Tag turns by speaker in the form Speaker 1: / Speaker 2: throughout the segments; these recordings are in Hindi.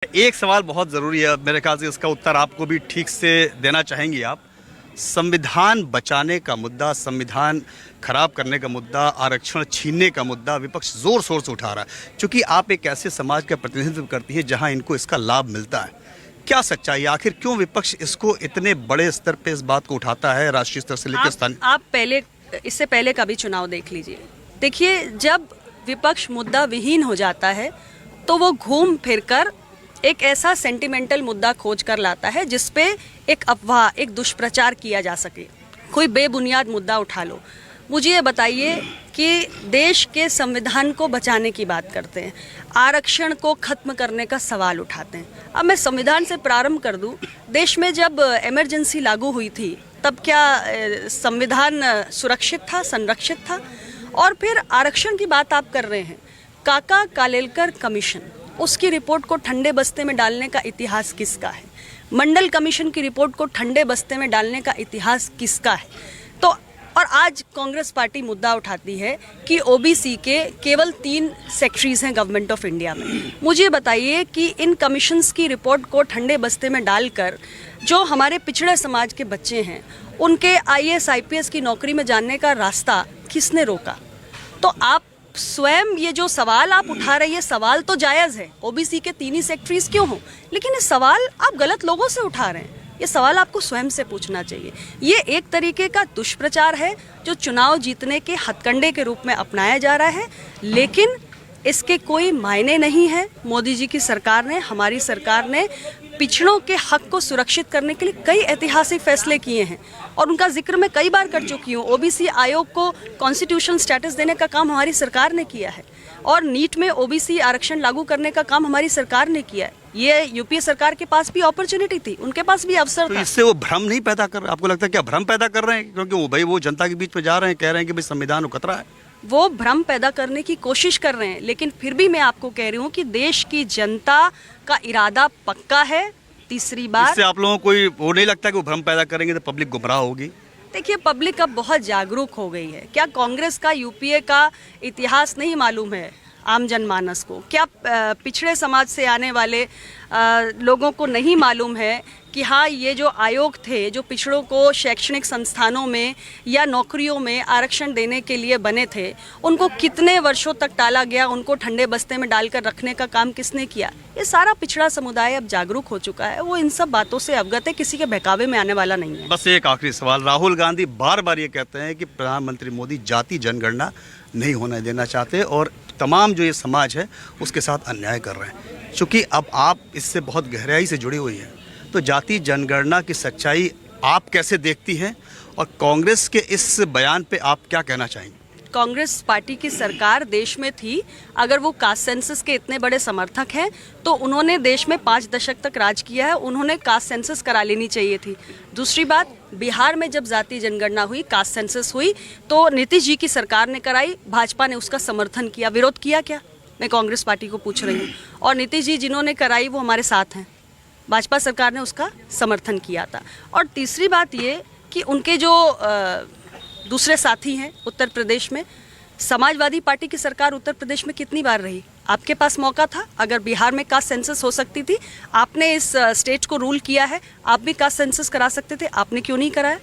Speaker 1: एक सवाल बहुत ज़रूरी है, मेरे ख्याल से इसका उत्तर आपको भी ठीक से देना चाहेंगी आप। संविधान बचाने का मुद्दा, संविधान खराब करने का मुद्दा, आरक्षण छीनने का मुद्दा विपक्ष ज़ोर शोर से उठा रहा है। क्योंकि आप एक ऐसे समाज का प्रतिनिधित्व करती है जहां इनको इसका लाभ मिलता है। क्या सच्चाई है आखिर, क्यों विपक्ष इसको इतने बड़े स्तर पे इस बात को उठाता है, राष्ट्रीय स्तर से लेकर स्थानीय?
Speaker 2: आप पहले इससे पहले का भी चुनाव देख लीजिए। देखिए, जब विपक्ष मुद्दा विहीन हो जाता है तो वो घूम फिर कर एक ऐसा सेंटिमेंटल मुद्दा खोज कर लाता है जिसपे एक अफवाह, एक दुष्प्रचार किया जा सके। कोई बेबुनियाद मुद्दा उठा लो। मुझे ये बताइए कि देश के संविधान को बचाने की बात करते हैं, आरक्षण को खत्म करने का सवाल उठाते हैं। अब मैं संविधान से प्रारंभ कर दूं। देश में जब इमरजेंसी लागू हुई थी तब क्या संविधान सुरक्षित था, संरक्षित था? और फिर आरक्षण की बात आप कर रहे हैं, काका कालेलकर कमीशन, उसकी रिपोर्ट को ठंडे बस्ते में डालने का इतिहास किसका है? मंडल कमीशन की रिपोर्ट को ठंडे बस्ते में डालने का इतिहास किसका है? तो और आज कांग्रेस पार्टी मुद्दा उठाती है कि ओबीसी के केवल 3 सेक्टरीज हैं गवर्नमेंट ऑफ इंडिया में। मुझे बताइए कि इन कमीशंस की रिपोर्ट को ठंडे बस्ते में डालकर जो हमारे पिछड़े समाज के बच्चे हैं उनके IAS IPS की नौकरी में जाने का रास्ता किसने रोका? तो आप स्वयं ये जो सवाल आप उठा रहे हैं, ये सवाल तो जायज़ है, ओबीसी के 3 ही सेक्टरीज क्यों हो, लेकिन ये सवाल आप गलत लोगों से उठा रहे हैं। ये सवाल आपको स्वयं से पूछना चाहिए। ये एक तरीके का दुष्प्रचार है जो चुनाव जीतने के हथकंडे के रूप में अपनाया जा रहा है, लेकिन इसके कोई मायने नहीं है। मोदी जी की सरकार ने, हमारी सरकार ने पिछड़ों के हक को सुरक्षित करने के लिए कई ऐतिहासिक फैसले किए हैं और उनका जिक्र मैं कई बार कर चुकी हूँ। ओबीसी आयोग को कॉन्स्टिट्यूशनल स्टेटस देने का काम हमारी सरकार ने किया है और नीट में ओबीसी आरक्षण लागू करने का काम हमारी सरकार ने किया है। ये यूपीए सरकार के पास भी अपॉर्चुनिटी थी, उनके पास भी अवसर था।
Speaker 1: इससे वो भ्रम नहीं पैदा कर रहे? आपको लगता है क्या भ्रम पैदा कर रहे हैं? क्योंकि वो जनता के बीच में जा रहे हैं, कह रहे हैं कि भाई संविधान को खतरा है।
Speaker 2: वो भ्रम पैदा करने की कोशिश कर रहे हैं, लेकिन फिर भी मैं आपको कह रही हूँ कि देश की जनता का इरादा पक्का है। तीसरी बात,
Speaker 1: इससे आप लोगों को वो नहीं लगता कि वो भ्रम पैदा करेंगे तो पब्लिक गुमराह होगी?
Speaker 2: देखिए, पब्लिक अब बहुत जागरूक हो गई है। क्या कांग्रेस का यूपीए का इतिहास नहीं मालूम है आम जनमानस को? क्या पिछड़े समाज से आने वाले लोगों को नहीं मालूम है कि हाँ, ये जो आयोग थे जो पिछड़ों को शैक्षणिक संस्थानों में या नौकरियों में आरक्षण देने के लिए बने थे, उनको कितने वर्षों तक टाला गया, उनको ठंडे बस्ते में डालकर रखने का काम किसने किया? ये सारा पिछड़ा समुदाय अब जागरूक हो चुका है, वो इन सब बातों से अवगत है, किसी के बहकावे में आने वाला नहीं है।
Speaker 1: बस एक आखिरी सवाल, राहुल गांधी बार बार ये कहते हैं कि प्रधानमंत्री मोदी जाति जनगणना नहीं होने देना चाहते और तमाम जो ये समाज है उसके साथ अन्याय कर रहे हैं। चूँकि अब आप इससे बहुत गहराई से जुड़ी हुई हैं, तो जाति जनगणना की सच्चाई आप कैसे देखती हैं और कांग्रेस के इस बयान पे आप क्या कहना चाहेंगे?
Speaker 2: कांग्रेस पार्टी की सरकार देश में थी, अगर वो कास्ट सेंसस के इतने बड़े समर्थक हैं तो उन्होंने देश में 5 दशक तक राज किया है, उन्होंने कास्ट सेंसस करा लेनी चाहिए थी। दूसरी बात, बिहार में जब जाति जनगणना हुई, कास्ट सेंसस हुई, तो नीतीश जी की सरकार ने कराई, भाजपा ने उसका समर्थन किया, विरोध किया क्या? मैं कांग्रेस पार्टी को पूछ रही हूँ। और नीतीश जी जिन्होंने कराई वो हमारे साथ हैं, भाजपा सरकार ने उसका समर्थन किया था। और तीसरी बात ये कि उनके जो दूसरे साथी हैं उत्तर प्रदेश में, समाजवादी पार्टी की सरकार उत्तर प्रदेश में कितनी बार रही? आपके पास मौका था, अगर बिहार में कास्ट सेंसस हो सकती थी, आपने इस स्टेट को रूल किया है, आप भी कास्ट सेंसस करा सकते थे, आपने क्यों नहीं कराया?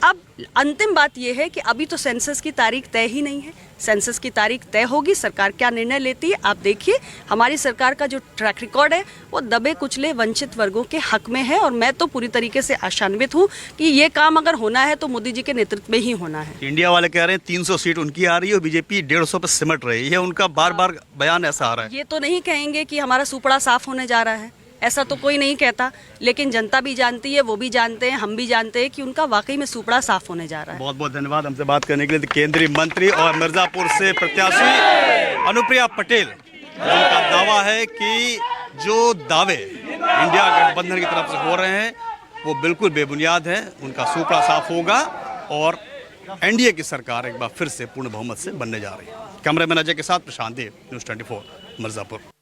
Speaker 2: अब अंतिम बात यह है कि अभी तो सेंसस की तारीख तय ही नहीं है। सेंसस की तारीख तय होगी, सरकार क्या निर्णय लेती है आप देखिए। हमारी सरकार का जो ट्रैक रिकॉर्ड है वो दबे कुचले वंचित वर्गों के हक में है और मैं तो पूरी तरीके से आशान्वित हूँ कि ये काम अगर होना है तो मोदी जी के नेतृत्व में ही होना है।
Speaker 1: इंडिया वाले कह रहे हैं 300 सीट उनकी आ रही है और बीजेपी 150 पर सिमट रही है, उनका बार बार बयान ऐसा आ रहा है।
Speaker 2: ये तो नहीं कहेंगे कि हमारा सुपड़ा साफ होने जा रहा है, ऐसा तो कोई नहीं कहता, लेकिन जनता भी जानती है, वो भी जानते हैं, हम भी जानते हैं कि उनका वाकई में सुपड़ा साफ होने जा रहा है।
Speaker 1: बहुत बहुत धन्यवाद हमसे बात करने के लिए। केंद्रीय मंत्री और मिर्जापुर से प्रत्याशी अनुप्रिया पटेल, जिनका दावा है कि जो दावे इंडिया गठबंधन की तरफ से हो रहे हैं वो बिल्कुल बेबुनियाद है, उनका सुपड़ा साफ होगा और एनडीए की सरकार एक बार फिर से पूर्ण बहुमत से बनने जा रही है। कैमरामैन अजय के साथ प्रशांत देव, न्यूज़ 24 मिर्जापुर।